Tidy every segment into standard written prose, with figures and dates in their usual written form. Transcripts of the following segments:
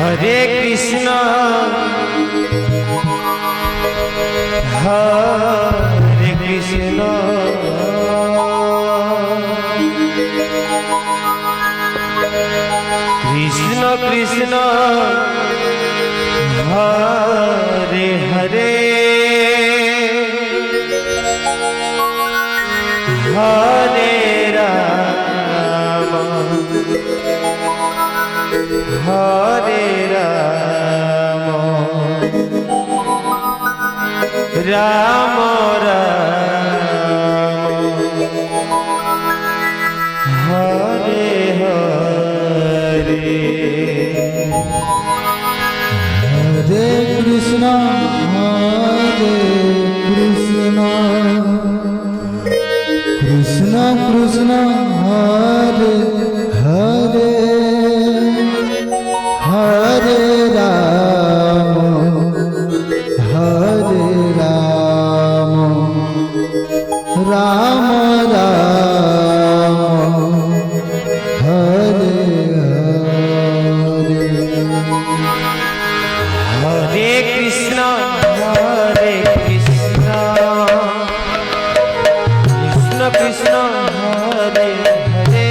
Hare Krishna Hare Krishna Krishna Krishna Hare Hare Hare Ram Hare Ram Ram Ram Hare Hare Hare Krishna Krishna Krishna Hare Hare Hare Ram Ram Ram Hare Hare Hare Krishna Krishna Krishna Hare Hare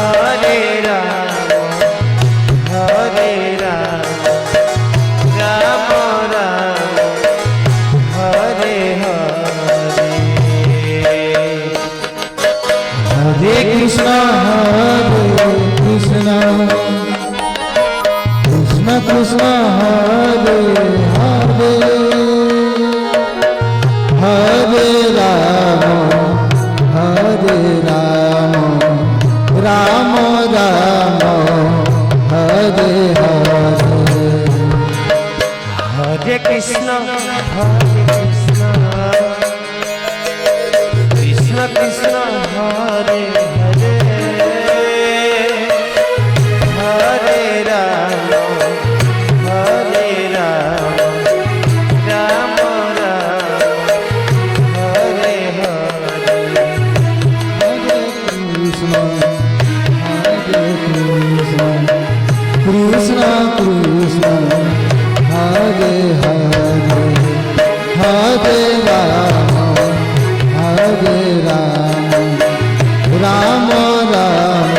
Hare Ram Ram Ram Hare Hare Hare Krishna Krishna Krishna Hare Hare Hare Ram Ram Ram Hare Hare Hare Krishna Krishna Krishna Hare Hare Hare Ram Ram Ram Hare Hare Krishna Krishna Hare Hare Hare Ram Ram Ram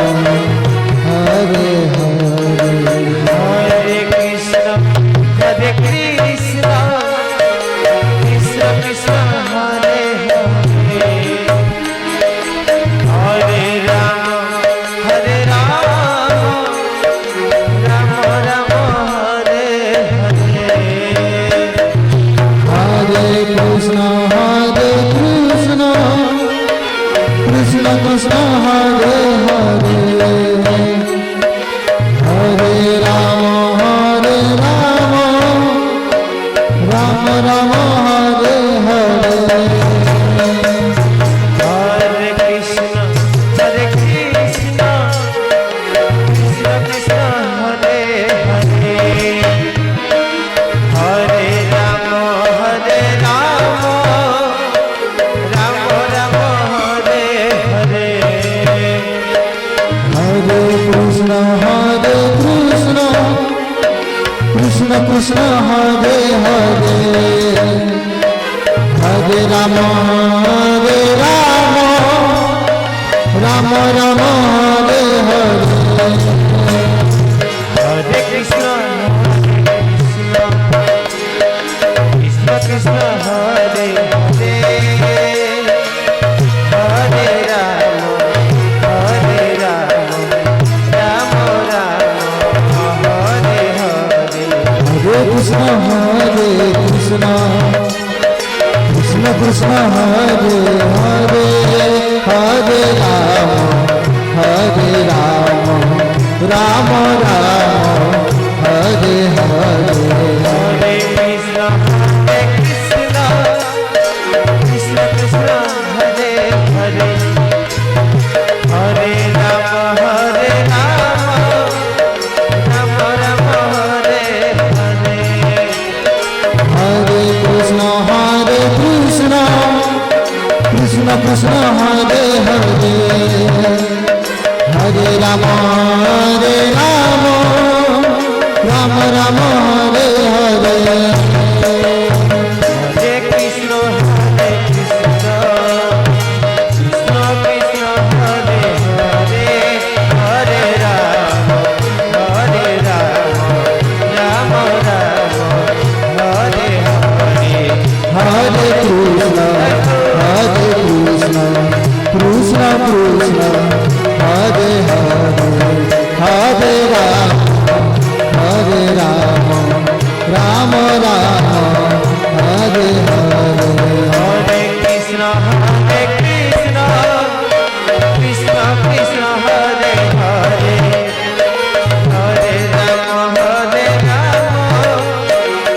Hare Hare Hare Krishna Krishna Krishna Hare Hare Hare Ram Ram Ram Hare Hare Hare Krishna Krishna Krishna Hare Hare Hare Ram Ram Ram Hare Hare Hare Krishna Krishna Krishna Hare Hare Hare Ram Ram Ram Hare Hare Hare Krishna Krishna Krishna Hare Hare Hare Ram Ram Ram Hare Hare Hare Krishna Krishna Hare Hare Hare Ram Ram Hare Hare Hare Krishna Krishna Hare Hare Hare Ram Ram Hare Hare Hare Krishna Krishna Hare Hare Hare Ram Ram Hare Hare Hare Krishna Krishna Krishna Hare Hare Hare Rama, Rama Rama, Hare Hare. Hare Krishna, Krishna Krishna, Hare Hare, Hare Rama, Rama Rama, Hare Hare. Hare Krishna, Krishna Krishna, Hare Hare, Hare Rama,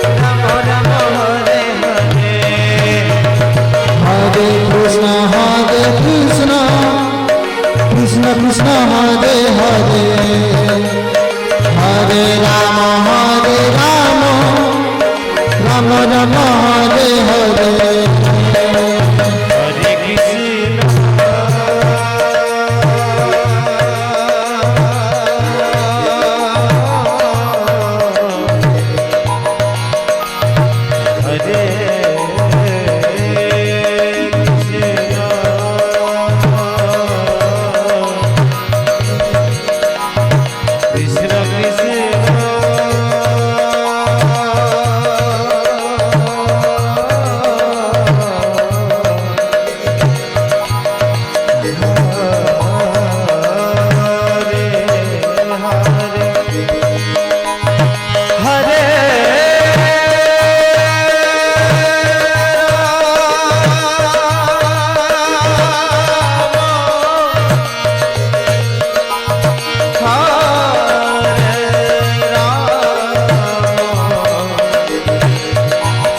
Rama Rama, Hare Hare. Hare Krishna, Krishna Krishna, Hare Hare, Hare Rama, Rama Rama, Hare Hare. Hare Krishna, Krishna Krishna, Hare Hare, Hare Rama, Rama Rama, Hare Hare.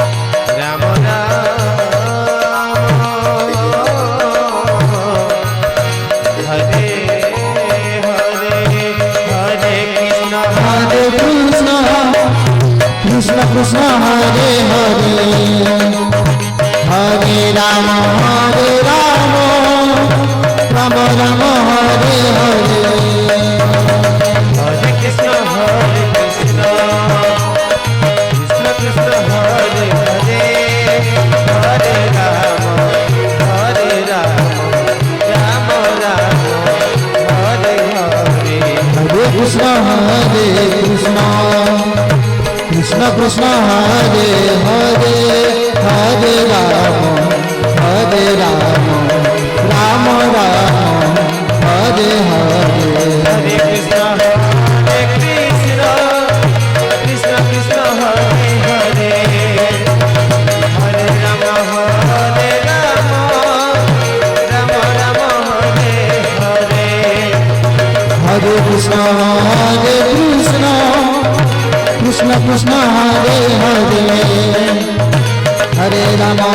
Hare Krishna, Krishna Krishna, Hare Hare, Hare Rama, Rama Rama, Hare Hare. Hare Krishna, Krishna Krishna, Hare Hare, Hare Rama, Rama Rama, Hare Hare. Hare Krishna, Krishna Krishna, Hare Hare, Hare Rama, Rama Rama, Hare Hare. Hare Krishna, Krishna Krishna, Hare Hare, Hare Rama, Rama Rama, Hare Hare. Hare Krishna, Krishna Krishna, Hare Hare, Hare Rama,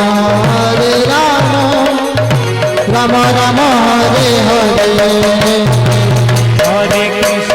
Rama Rama, Hare Hare. Hare Krishna.